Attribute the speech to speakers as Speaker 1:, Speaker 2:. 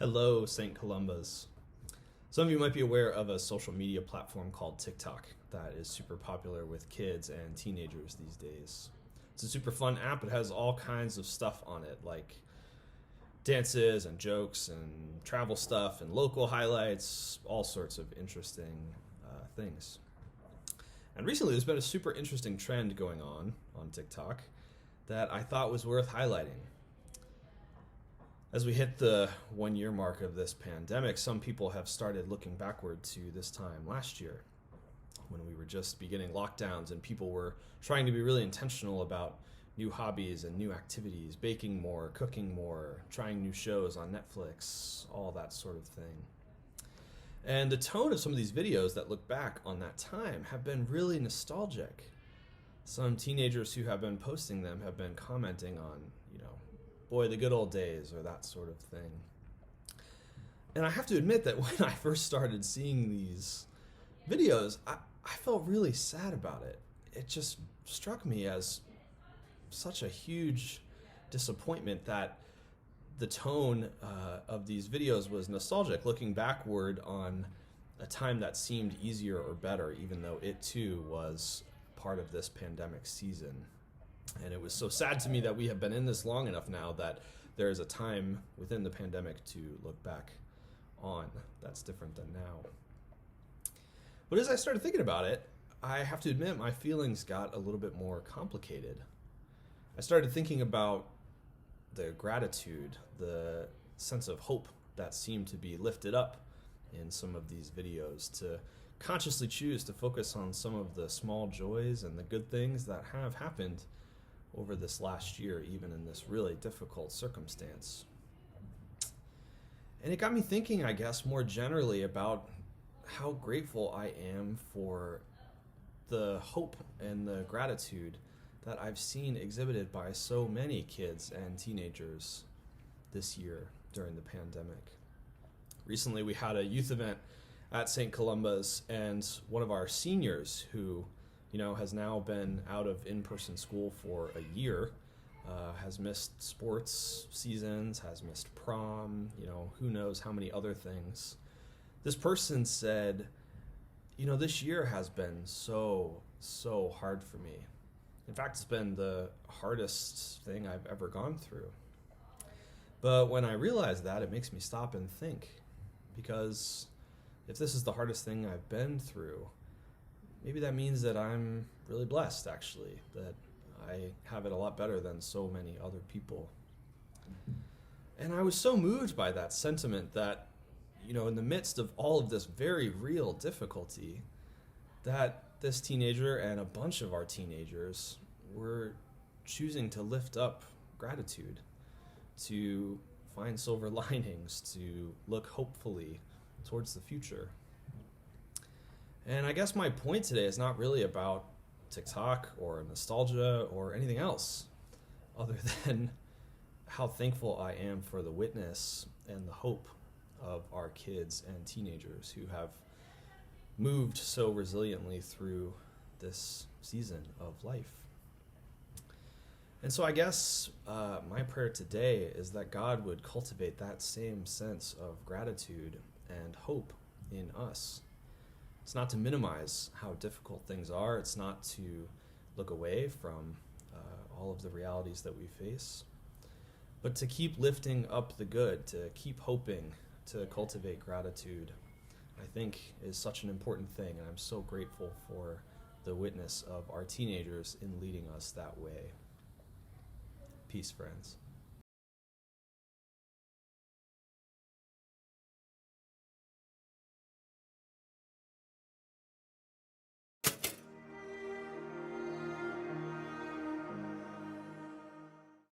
Speaker 1: Hello, St. Columbas. Some of you might be aware of a social media platform called TikTok that is super popular with kids and teenagers these days. It's a super fun app. It has all kinds of stuff on it, like dances and jokes and travel stuff and local highlights, all sorts of interesting things. And recently there's been a super interesting trend going on TikTok that I thought was worth highlighting. As we hit the 1 year mark of this pandemic, some people have started looking backward to this time last year when we were just beginning lockdowns and people were trying to be really intentional about new hobbies and new activities, baking more, cooking more, trying new shows on Netflix, all that sort of thing. And the tone of some of these videos that look back on that time have been really nostalgic. Some teenagers who have been posting them have been commenting on, boy, the good old days, or that sort of thing. And I have to admit that when I first started seeing these videos, I felt really sad about it. It just struck me as such a huge disappointment that the tone of these videos was nostalgic, looking backward on a time that seemed easier or better, even though it too was part of this pandemic season. And it was so sad to me that we have been in this long enough now that there is a time within the pandemic to look back on that's different than now. But as I started thinking about it, I have to admit my feelings got a little bit more complicated. I started thinking about the gratitude, the sense of hope that seemed to be lifted up in some of these videos, to consciously choose to focus on some of the small joys and the good things that have happened over this last year, even in this really difficult circumstance. And it got me thinking, I guess, more generally about how grateful I am for the hope and the gratitude that I've seen exhibited by so many kids and teenagers this year during the pandemic. Recently, we had a youth event at St. Columba's, and one of our seniors who has now been out of in-person school for a year, has missed sports seasons, has missed prom, who knows how many other things. This person said, this year has been so hard for me. In fact, it's been the hardest thing I've ever gone through. But when I realize that, it makes me stop and think, because if this is the hardest thing I've been through, maybe that means that I'm really blessed, actually, that I have it a lot better than so many other people. And I was so moved by that sentiment that, in the midst of all of this very real difficulty, that this teenager and a bunch of our teenagers were choosing to lift up gratitude, to find silver linings, to look hopefully towards the future. And I guess my point today is not really about TikTok or nostalgia or anything else, other than how thankful I am for the witness and the hope of our kids and teenagers who have moved so resiliently through this season of life. And so I guess my prayer today is that God would cultivate that same sense of gratitude and hope in us. It's not to minimize how difficult things are. It's not to look away from all of the realities that we face, but to keep lifting up the good, to keep hoping, to cultivate gratitude, I think is such an important thing. And I'm so grateful for the witness of our teenagers in leading us that way. Peace, friends.